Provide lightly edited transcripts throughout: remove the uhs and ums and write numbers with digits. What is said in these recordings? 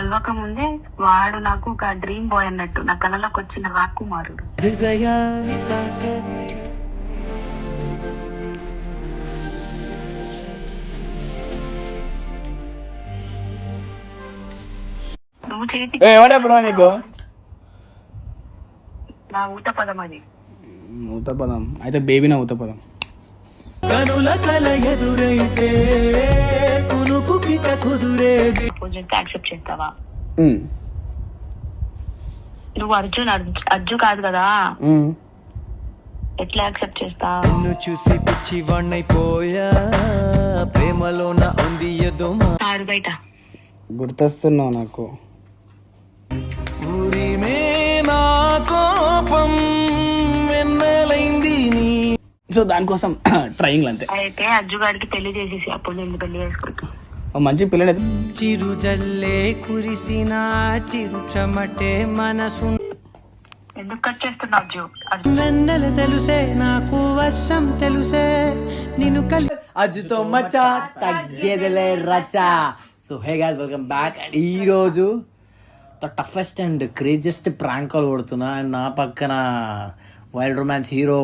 కలవక ముందే వాడు నాకు ఒక డ్రీమ్ బాయ్ అన్నట్టు, నా కళలోకి వచ్చిన రాకుమారుడు. నువ్వు చేతి ఏమంటే నీకు నా ఊత పదం అది. ఊత పదం అయితే బేబీ నా ఊత పదం. యాక్సెప్ట్ చేస్తావా? నువ్వు అర్జున్ కాదు కదా, ఎట్లా యాక్సెప్ట్ చేస్తావు? చూసి పిచ్చి వాణ్ణైపోయా ప్రేమలో నా ఉంది ఏదో ఆడు బయట గుర్తొస్తున్నావు నాకు. సో దానికోసం ట్రైంగ్ అంతే. అయితే అజ్జు గారికి పెళ్లి చేసేసి అప్పుడు నేను పెళ్లి చేసుకుంటా. మంచి పిల్లలు. చిరు జల్లే కురిసిన చిరు చెమటే మనసు ఎందుకు కట్ చేస్తున్నావు అజ్జు? వెన్నెల తెలుసే నాకు వర్షం తెలుసే నిన్ను అజ్జుతో మచ్చా తగ్గేదిలే రచా. So hey guys, welcome back. And ఈ రోజు the toughest and craziest prank call కొడుతున్నా. అండ్ నా పక్కన వైల్డ్ రొమాన్స్ హీరో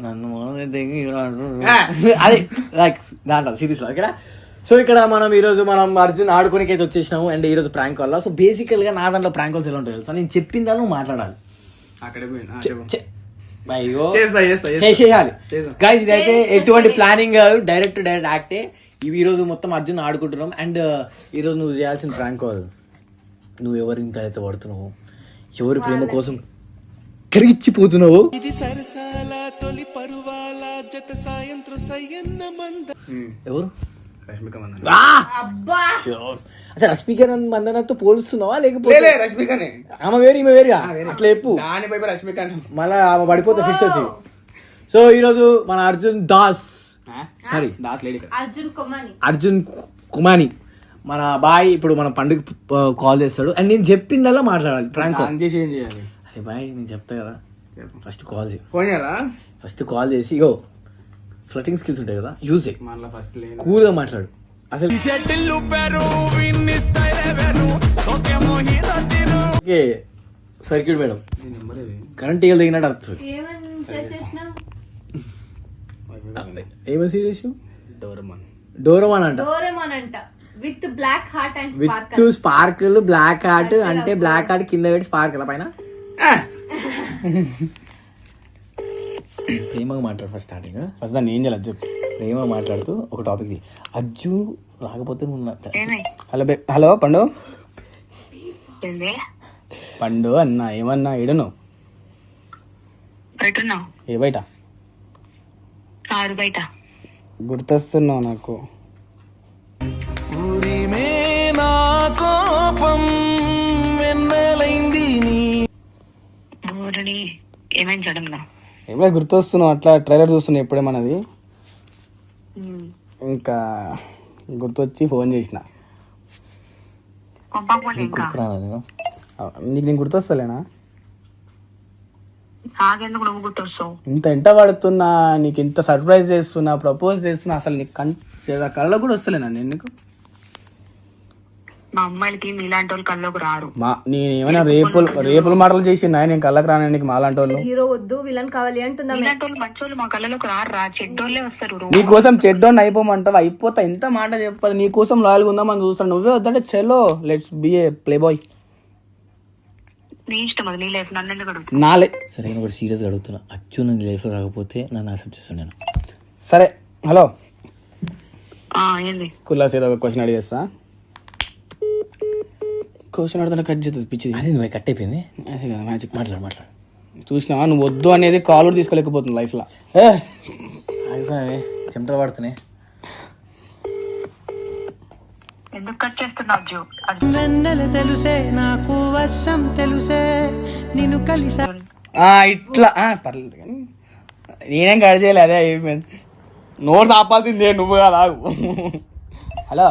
నన్ను అది లైక్ దాంట్లో సిరీస్లో ఇక్కడ. సో ఇక్కడ మనం అర్జున్ ఆడుకోనికి అయితే వచ్చేసినాము. అండ్ ఈరోజు ప్రాంక్ కాల్. సో బేసికల్గా నా దాంట్లో ప్రాంక్ కాల్స్ ఎలా ఉంటాయి తెలుసా, నేను చెప్పిన దాన్ని నువ్వు మాట్లాడాలి. చేసేయాలి గైస్. ఇదైతే ఎటువంటి ప్లానింగ్ కాదు, డైరెక్ట్ యాక్టే. ఇవి ఈరోజు మొత్తం అర్జున్ ఆడుకుంటున్నాం. అండ్ ఈరోజు నువ్వు చేయాల్సిన ప్రాంక్ కాల్, నువ్వు ఎవరి ఇంట్లో అయితే పడుతున్నావు, ఎవరి ప్రేమ కోసం కరిగిచ్చిపోతున్నావు. ఎవరు? రష్మిక మందన. అసలు రష్మిక మందనతో పోలుస్తున్నావా? లేకపోతే రష్మికనే ఆమె వేరు ఈమె వేరుగా అట్లా చెప్పు. రష్మిక మళ్ళా ఆమె పడిపోతే ఫిక్స్ వచ్చి. సో ఈరోజు మన అర్జున్ దాస్ సారీ అర్జున్ కుమాని మన బాయ్ ఇప్పుడు మన పండుగ కాల్ చేస్తాడు. అండ్ నేను చెప్పిందల్లా మాట్లాడాలి. ప్రాంక్ అరే బాయ్ నేను చెప్తా కదా, ఫస్ట్ కాల్ ఫస్ట్ కాల్ చేసి ఇగో ఫ్లటింగ్ స్కిల్స్ ఉంటాయి కదా, యూజ్ కూల్ గా మాట్లాడు. అసలు సర్క్యూట్ మేడం కరెంట్ ఇవ్వాలి దిగినట్టు అర్థం. ఏం మెసేజ్ చేసినావు? డోరమాన్ అంట విత్ స్పార్కిల్ బ్లాక్ హార్ట్. అంటే బ్లాక్ హార్ట్ కింద పెట్టి స్పార్కిల్ పైన ప్రేమగా మాట్లాడు. ఫస్ట్ స్టార్టింగ్ ఫస్ట్ దాన్ని ఏం చేయాలి అజ్జు? ప్రేమగా మాట్లాడుతూ ఒక టాపిక్ అజ్జు రాకపోతే హలో పండు అన్నా ఏమన్నా ఏడును ఏ బయట గుర్తొస్తున్నావు నాకు. ఏమైనా గుర్తొస్తున్నావు అట్లా ట్రైలర్ చూస్తున్నావు ఎప్పుడేమన్నది. ఇంకా గుర్తొచ్చి ఫోన్ చేసిన. గుర్తురానా నీకు? నేను గుర్తొస్తలేనా? ఇంత ఎంట పడుతున్నా, నీకు ఇంత సర్ప్రైజ్ చేస్తున్నా, ప్రపోజ్ చేస్తున్నా, అసలు నీకు కళ్ళలో కూడా వస్తలేనా నేను నీకు? మా అమ్మాయిలకి మీలాంటి వాళ్ళు కళ్ళకు రారు. నేను ఏమైనా రేపుల మాటలు చేసి నేను కళ్ళకు రాను నీకు? మాలాంటి వాళ్ళు హీరో వద్దు విలన్ కావాలి అంటున్నా. మీలాంటి వాళ్ళు మంచి వాళ్ళు మా కళ్ళలోకి రారా, చెడ్డోళ్ళే వస్తారు. నీకోసం చెడ్డోని అయిపోమంటావా? అయిపోతా. ఎంత మాట చెప్పదు. నీకోసం లాయల్గా ఉందామని చూస్తాను. నువ్వే వద్దంటే చలో let's be a playboy. నాలే సరే నేను కూడా సీరియస్గా అడుగుతున్నా. అచ్చు నీ లైఫ్లో రాకపోతే నన్ను యాక్సెప్ట్ చేస్తాను నేను. సరే హలో కుల్లాసేదో ఒక క్వశ్చన్ అడిగేస్తా. క్వశ్చన్ అడుగుతున్నా కట్ చేస్తుంది పిచ్చిది. అది నువ్వు కట్ అయిపోయింది. అదే కదా మ్యాజిక్. మాట్లాడు. చూసినావా నువ్వు వద్దు అనేది కాల్ కూడా తీసుకోలేకపోతుంది లైఫ్లో. చెమటలు పడుతున్నాయి. తెలుసే నాకు వర్షం తెలుసే నిన్ను కలిసా ఇట్లా పర్లేదు కానీ నేనేం కట్ చేయలే. అదే అయిపోయింది. నోరు ఆపాల్సిందే నువ్వు కదా. హలో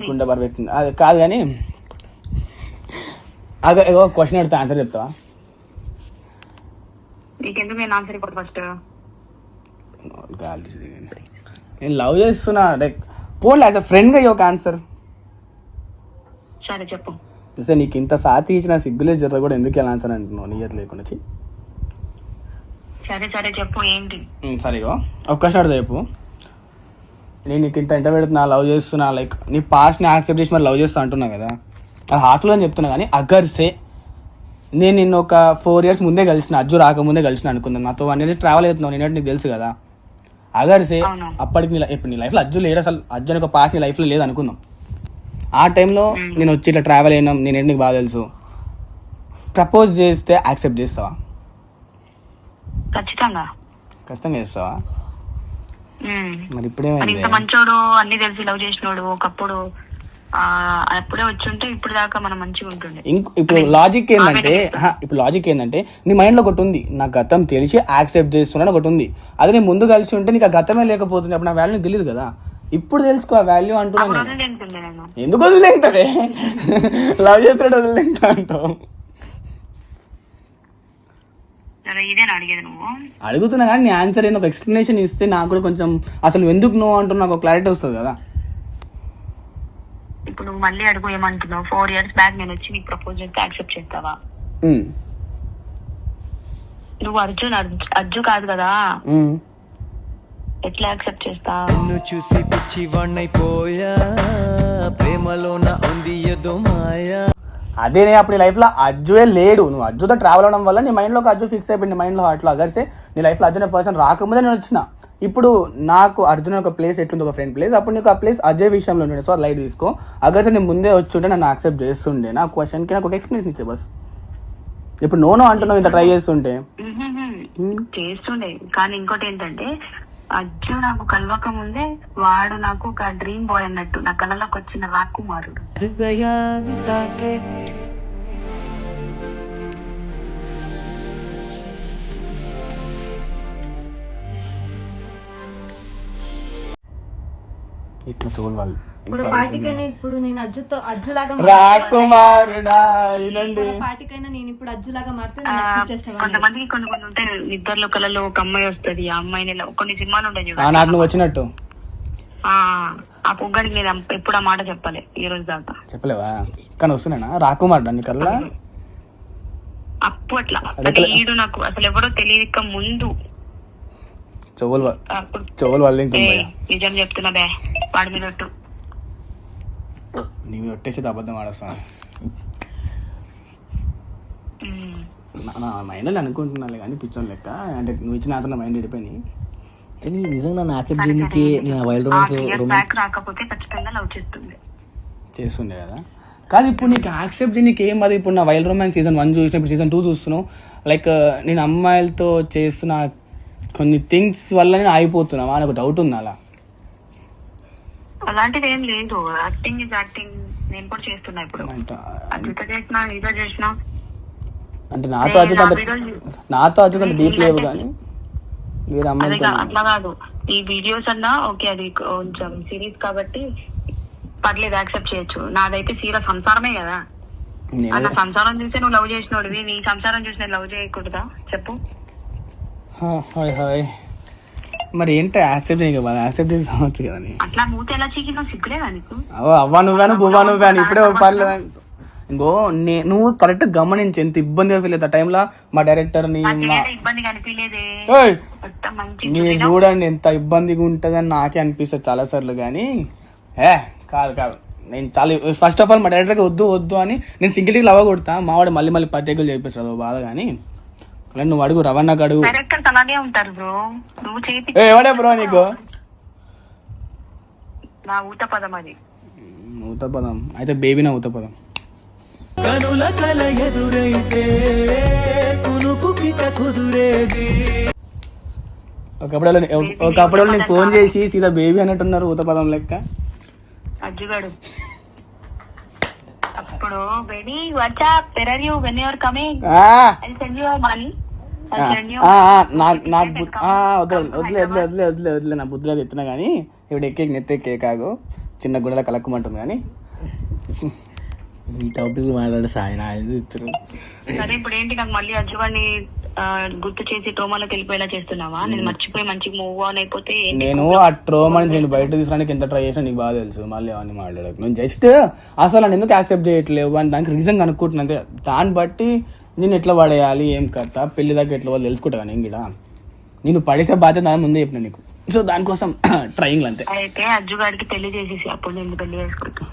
కుండ బరబెట్టింది అది కాదు కానీ అదే క్వశ్చన్ అడితే ఆన్సర్ చెప్తావా? ఫస్ట్ నేను లవ్ చేస్తున్నా. లైక్ పోన్లే యాజ్ అ ఫ్రెండ్గా ఒక ఆన్సర్. సరే చెప్పు. చూసే నీకు ఇంత సాతి ఇచ్చిన సిగ్గులే జర్ర కూడా ఎందుకు ఎలా ఆన్సర్ అంటున్నావు నియత లేకుండా. సరే చెప్పు ఏంటి. సరేగో ఒక్క షాట్ చెప్పు. నేను నీకు ఇంత ఎంట పెడుతున్నా, లవ్ చేస్తున్నా, లైక్ నీ పాస్ట్ని యాక్సెప్ట్ చేసి మరి లవ్ చేస్తా అంటున్నా కదా, అది హార్ట్ఫుల్ అని చెప్తున్నా. కానీ అగర్సే నేను నిన్ను ఒక 4 years ముందే కలిసిన, అజ్జు రాకముందే కలిసిన అనుకుందాం, నాతో 1 year ట్రావెల్ అవుతున్నావు నేను, నీకు తెలుసు కదా. అగర్సే అప్పటికి ఇప్పుడు నీ లైఫ్లో అజ్జు లేడు, అసలు అజ్జు అని ఒక పాస్ట్ నీ లైఫ్లో లేదు అనుకుందాం. ఆ టైంలో నేను వచ్చి ఇట్లా ట్రావెల్ అయినాం, నేనేంటి నీకు బాగా తెలుసు, ప్రపోజ్ చేస్తే యాక్సెప్ట్ చేస్తావా? ఖచ్చితంగా చేస్తావా? మరి ఇప్పుడేమైంది? ఇంత మంచోడు, అన్ని తెలిసి లవ్ చేసినోడు, ఒకప్పుడు అప్పుడే వచ్చుంటే ఇప్పుడు దాకా మనం మంచిగా ఉంటుండే. ఇప్పుడు లాజిక్ ఏంటంటే నీ మైండ్లో ఒకటి ఉంది, నా గతం తెలిసి యాక్సెప్ట్ చేస్తున్నాను ఒకటి ఉంది. అదే నేను ముందు కలిసి ఉంటే నీకు ఆ గతమే లేకపోతుంది, అప్పుడు నా వాల్యూ తెలియదు కదా. ఇప్పుడు తెలుసుకో ఆ వాల్యూ అంటున్నాను. ఎందుకు వదిలేంటే లవ్ చేస్తాడు వదిలేంటా అంటావు? అడుగుతున్నా కానీ నీ ఆన్సర్ ఏంది, ఒక ఎక్స్ప్లెనేషన్ ఇస్తే నాకు కూడా కొంచెం అసలు ఎందుకు నువ్వు అంటున్నా నాకు క్లారిటీ వస్తుంది కదా. ఇప్పుడు నువ్వు మళ్ళీ అడుగు ఏమంటున్నావు, 4 years బ్యాక్ నేను వచ్చి నీకు ప్రపోజ్ చేస్తే యాక్సెప్ట్ చేస్తావా? నువ్వు అర్జున్ కాదు కదా, ఎట్లా యాక్సెప్ట్ చేస్తావు? నిన్ను చూసి పిచ్చి వాణ్ణైపోయా, ప్రేమలోన ఉంది ఏదో మాయా. అదే నేను అప్పుడు నీ లైఫ్లో అజ్జువే లేడు, నువ్వు అజ్జుతో ట్రావెల్ అవడం వల్ల నీ మైండ్లో ఒక అజ్జు ఫిక్స్ అయిపోయింది, నీ మైండ్లో అట్లా అగర్సే నీ లైఫ్లో అర్జున్ అనే పర్సన్ రాకముందే నేను వచ్చిన. ఇప్పుడు నాకు అర్జున్ ఒక ప్లేస్ ఎట్లుంది, ఒక ఫ్రెండ్ ప్లేస్, అప్పుడు నీకు ఆ ప్లేస్ అజయ్ విషయంలో ఉండే. సో లైట్ తీసుకో, అగర్సే నేను ముందే వచ్చుంటే నన్ను యాక్సెప్ట్ చేస్తుండే, నా క్వశ్చన్కి నాకు ఒక ఎక్స్ప్లెనేషన్ ఇచ్చే బస్. ఇప్పుడు నో అంటున్నావు ఇంత ట్రై చేస్తుంటే. కానీ ఇంకోటి ఏంటంటే అజ్జు నాకు కలవక ముందే వాడు నాకు ఒక డ్రీమ్ బాయ్ అన్నట్టు, నా కళలోకి వచ్చిన రాకుమారుడు. ఇట్లా తోలు ఇప్పుడు పార్టీకైనా ఇప్పుడు నేను అజ్జులాగా పార్టీకైనా నేను ఇప్పుడు అజ్జులాగా మారితే కొంతమందికి కొన్ని ఉంటాయి, నిద్రలో కళలో ఒక అమ్మాయి వస్తుంది, ఆ అమ్మాయిని కొన్ని సినిమాలు ఉంటాయి నాకు నువ్వు వచ్చినట్టు. ఆ పొగ్గడికి నేను ఎప్పుడు ఆ మాట చెప్పలే ఈ రోజు దాకా. చెప్పలేవా? కానీ వస్తున్నానా రాకుమారుడు నీ కల్లా అప్పు అట్లా ఈడు నాకు అసలు ఎవరో తెలియక ముందు చెవులు వాళ్ళు నిజం చెప్తున్నా బే, వాడి మీద ఒట్టు. నీవు ఒట్టేసి అబద్ధం ఆడేస్తాను నా మైండ్లో అనుకుంటున్నాను కానీ పిచ్చోన్ లెక్క, అంటే నువ్వు ఇచ్చిన ఆన్సర్ నా మైండ్ వెళ్ళిపోయినాయి. కానీ నిజంగా నన్ను యాక్సెప్ట్ చేయడానికి నేను వైల్డ్ రొమాన్స్ రాకపోతే ఖచ్చితంగా లవ్ చేస్తుండే కదా. కాదు ఇప్పుడు నీకు యాక్సెప్ట్ చేయడానికి ఏం, అది ఇప్పుడు నా వైల్డ్ రొమాన్స్ సీజన్ 1 చూసిన, ఇప్పుడు సీజన్ 2 చూస్తున్నావు, లైక్ నేను అమ్మాయిలతో చేస్తున్న కొన్ని థింగ్స్ వల్ల నేను ఆగిపోతున్నావా అని ఒక డౌట్ ఉంది. అలా అలాంటిది ఏం లేదు, యాక్టింగ్ ఇస్ యాక్టింగ్. నేను కూడా చేస్తున్నా ఇప్పుడు, అద్భుత చేసినా ఇదో చేసినా. అంటే నాతో అద్భుత డీప్ లేవు కానీ వేరే అమ్మాయి అట్లా కాదు. ఈ వీడియోస్ అన్నా ఓకే, అది కొంచెం సిరీస్ కాబట్టి పర్లేదు యాక్సెప్ట్ చేయొచ్చు. నాదైతే సీరియస్ సంసారమే కదా, అన్న సంసారం చూస్తే నువ్వు లవ్ చేసినోడివి, నీ సంసారం చూసి నేను లవ్ చేయకూడదా చెప్పు? హాయ్ మరి ఏంటి యాక్సెప్ట్ యాక్సెప్ట్ చేసుకోవచ్చు కదా. అట్లా మూత ఎలా చీకినా సిగ్గులేదా నీకు? అవ్వా నువ్వాను బువ్వా నువ్వాను ఇప్పుడే పర్లేదు. ఇంకో నువ్వు కరెక్ట్ గమనించి ఎంత ఇబ్బందిగా ఫీల్ అవుతా టైంలో మా డైరెక్టర్ ఇబ్బంది కనిపించలేదే. మీరు చూడండి ఎంత ఇబ్బందిగా ఉంటుందని నాకే అనిపిస్తుంది చాలా సార్లు. కానీ కాదు నేను చాలా ఫస్ట్ ఆఫ్ ఆల్ మా డైరెక్టర్కి వద్దు అని నేను సింగిల్కి లవ్ కొడతా, మావాడు మళ్ళీ పట్టేకులు చెప్పేస్తాడు బాధ. కానీ నువ్వు అడుగు, రవణకు అడుగు. ఎవడే బ్రో నీకు? ఊత పదం అయితే బేబీ నా ఊత పదం. కనుల కల ఎదురైతే కుదురేది. ఒకప్పుడు నీకు ఫోన్ చేసి సీదా బేబీ అన్నట్టున్నారు ఊత పదం లెక్క. అజ్జుగాడు అప్పుడు baby WhatsApp where are you when you are coming I send you money. వదిలే నా బుద్ధిలో ఎత్తున్నా కానీ ఇప్పుడు నెత్తెక్కే కాగు చిన్న గుడలా కలక్కమంటుంది. కానీ ఈ టాపిక్ మాట్లాడే సాయి నా ఇద్దరు. సరే ఇప్పుడు ఏంటి నాకు మళ్ళీ అజ్జువాడిని గుర్తు చేసి ట్రోమాలోకి వెళ్ళిపోయేలా చేస్తున్నావా? నేను మర్చిపోయి మంచిగా మూవ్ ఆన్ అయిపోతే నేను ఆ ట్రోమా నుంచి నేను బయట తీసుకురానికి ఎంత ట్రై చేసినా నీకు బాగా తెలుసు. మళ్ళీ అవన్నీ మాట్లాడకు. నేను జస్ట్ అసలు నన్ను ఎందుకు యాక్సెప్ట్ చేయట్లేవు అని దానికి రీజన్ కనుక్కుంటున్నా అంతే. దాన్ని బట్టి నేను ఎట్లా పడేయాలి ఏం కథ పెళ్లి దాకా ఎట్లా వాళ్ళు తెలుసుకుంటా నేను కూడా. నేను పడేసే బాధ్యత దాని ముందే చెప్పిన నీకు. సో దానికోసం ట్రయింగ్ అంతే. అయితే అజ్జుగాడికి పెళ్లి చేసేసి అప్పుడు నేను పెళ్లి చేసుకుంటా.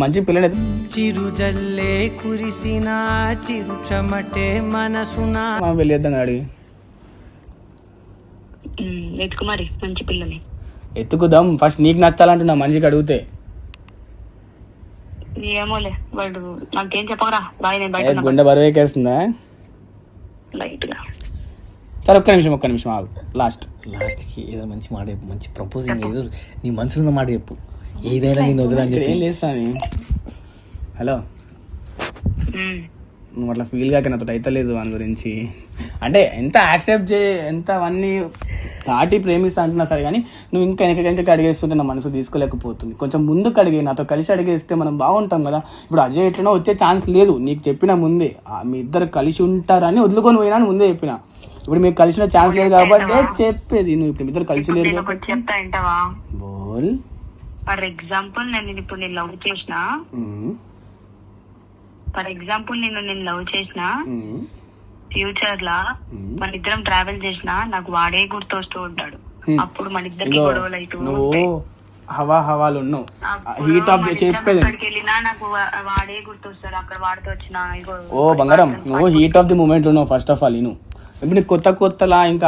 మంచి పిల్లని చిరుజల్లే కురిసిన చిరు చెమటే మనసున పెళ్లి చేద్దాం గాడి ఎత్తుకు మరి మంచి పిల్లని ఎత్తుకుదాం. ఫస్ట్ నీకు నచ్చాలంటున్నా మంచిగా అడిగితే. ఏమోలే వాడు నాకేం చెప్పకరా బాయ్. నేను బయట గుండె బరువేకేస్తుందా లైట్ గా. సరే ఒక్క నిమిషం ఆగు. లాస్ట్కి ఏదో మంచి మాట చెప్పు, మంచి ప్రపోజింగ్ ఏదో నీ మనసులో మాట చెప్పు, ఏదైనా నేను వదిలని చెప్పి. ఏం చేస్తాను. హలో నువ్వు అట్లా ఫీల్ కాక నాతో అయితే లేదు వాని గురించి. అంటే ఎంత యాక్సెప్ట్ ఎంత అవన్నీ దాటి ప్రేమిస్తా అంటున్నా సరే కానీ నువ్వు ఇంకా వెనక అడిగేస్తుంటే నా మనసు తీసుకోలేకపోతుంది. కొంచెం ముందుకు అడిగే నాతో కలిసి అడిగేస్తే మనం బాగుంటాం కదా. ఇప్పుడు అజయ్ ఎట్లనో వచ్చే ఛాన్స్ లేదు నీకు చెప్పిన ముందే. మీ ఇద్దరు కలిసి ఉంటారని వదులుకొని పోయినా అని ముందే చెప్పిన. ఇప్పుడు మీకు కలిసిన ఛాన్స్ లేదు కాబట్టి చెప్పేది. నువ్వు ఇప్పుడు ఇద్దరు కలిసి లేదు చెప్తా వింటావా? బోల్. ఫర్ ఎగ్జాంపుల్ నేను లవ్ చేసిన ఫ్యూచర్ లా మన ఇద్దరం ట్రావెల్ చేసినా నాకు వాడే గుర్తొస్తూ ఉంటాడు. అప్పుడు మన ఇద్దరికి గొడవలు అయితే నువ్వు హవాలు ఉన్నావు. హీట్ ఆఫ్ చెప్పేది వెళ్ళినా నాకు వాడే గుర్తొస్తాడు. అక్కడ వాడితో వచ్చిన ఓ బంగారం నువ్వు హీట్ ఆఫ్ ది మూమెంట్ ఉన్నావు. ఫస్ట్ ఆఫ్ ఆల్ నువ్వు ఇప్పుడు నీకు కొత్తలా ఇంకా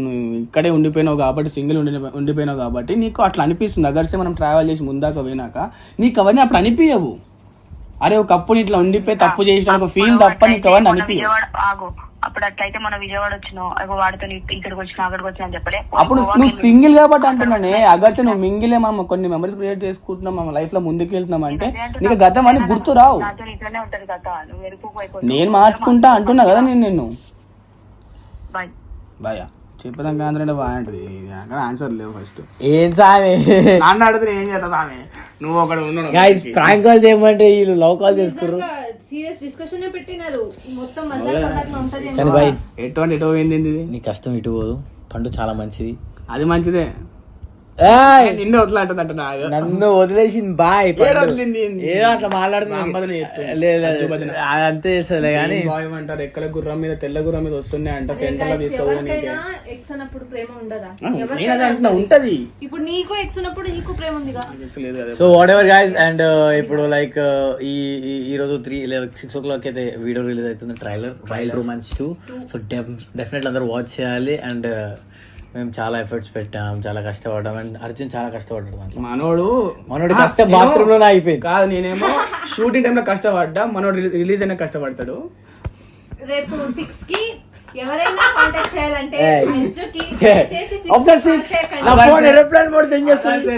నువ్వు ఇక్కడే ఉండిపోయినావు కాబట్టి సింగిల్ ఉండిపోయినావు కాబట్టి నీకు అట్లా అనిపిస్తుంది. అగర్సే మనం ట్రావెల్ చేసి ముందాక పోయినాక నీకు అవన్నీ అప్పుడు అనిపించవు. అరే ఒకప్పుడు ఇట్లా ఉండిపోయి తప్పు చేసిన ఒక ఫీల్ తప్ప నీకు అవన్నీ అనిపించవు. అప్పుడు అట్లయితే మన విజయవాడ వచ్చినావు వాడితో ఇక్కడికి వచ్చినా అక్కడికి వచ్చినా అని చెప్పలే. అప్పుడు నువ్వు సింగిల్ కాబట్టి అంటున్నానే. అగర్సే నువ్వు మింగిలే మనం కొన్ని మెమరీస్ క్రియేట్ చేసుకుంటున్నాం మన లైఫ్ లో ముందుకు వెళ్తున్నాం అంటే నీకు గతం అని గుర్తు రావు. ఇట్లనే ఉంటది కదా. నువ్వు వెళ్ళిపోయి నేను మార్చుకుంటా అంటున్నా కదా నిన్ను. బాయ్ బాయ్ చెప్పదాం కాంద్రంటే బాగుంటది. ఆన్సర్ లేవు. ఫస్ట్ ఏం సామే నన్ను అడిగితే ఏం చేస్తా సామె. నువ్వు ఒకడు గైస్ ప్రాంక్ కాల్ చేయమంటే వీళ్ళు లవ్ కాల్ చేసుకుర్రు. సీరియస్ డిస్కషన్ పెట్టినారు మొత్తం మజాక్ ఉంటది. కానీ బాయ్ ఎటో ఏంది నీ కష్టం ఇటు పోదు. పండు చాలా మంచిది. అది మంచిదే. నిన్ను వదిలేంటదంట నన్ను వదిలేసింది బాయ్. ఏదో అట్లా మాట్లాడుతున్నా అంతే చేస్తుంది కానీ అంటారు. ఎక్కడ గుర్రం మీద తెల్ల గుర్రం మీద వస్తున్నాయి అంట. సెంటర్ లో తీసుకోవాలి ప్రేమ ఉండదా? ఉంటది. ఇప్పుడు నీకు ఎక్స్ ఉన్నప్పుడు నీకు ప్రేమ ఉందిగా. So what ever guys. And ఇప్పుడు లైక్ ఈ రోజు 6 o'clock అయితే వీడియో రిలీజ్ అవుతుంది. Trailer wild romance 2. So definitely అందరూ వాచ్ చేయాలి. అండ్ మేము చాలా ఎఫర్ట్స్ పెట్టాం, చాలా కష్టపడ్డాం. అండ్ అర్జున్ చాలా కష్టపడ్డాడు. మనోడు కష్టం బాత్రూమ్ లోనే అయిపోయింది. కాదు నేనేమో షూటింగ్ టైమ్ లో కష్టపడ్డా. మనోడు రిలీజ్ అయినా కష్టపడతాడు. రేపు 6 కి ఎవరైనా కాంటాక్ట్ చేయాలంటే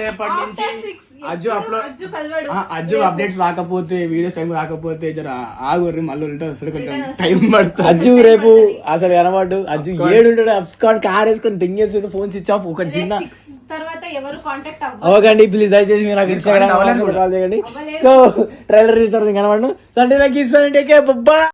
రేపటి నుంచి అజ్జు అప్డేట్స్ రాకపోతే వీడియోస్ టైం రాకపోతే జర ఆగుర్రి మళ్ళీ కొంచెం టైం పడుతుంది. అజ్జు రేపు అసలు కనబడ్డు. అజ్జు 7 ఉంటాడు. అప్స్కాన్ కార్ వేసుకొని దింగేసి ఫోన్ స్విచ్ ఆఫ్. ఒక చిన్న తర్వాత ఎవరు కాంటాక్ట్ అవ్వకండి ప్లీజ్. దయచేసి మీరు నాకు ఇన్స్టాగ్రామ్ కాల్ చేయండి. సో ట్రైలర్ రిలీజ్ తర్వాత కనబడను. Sunday like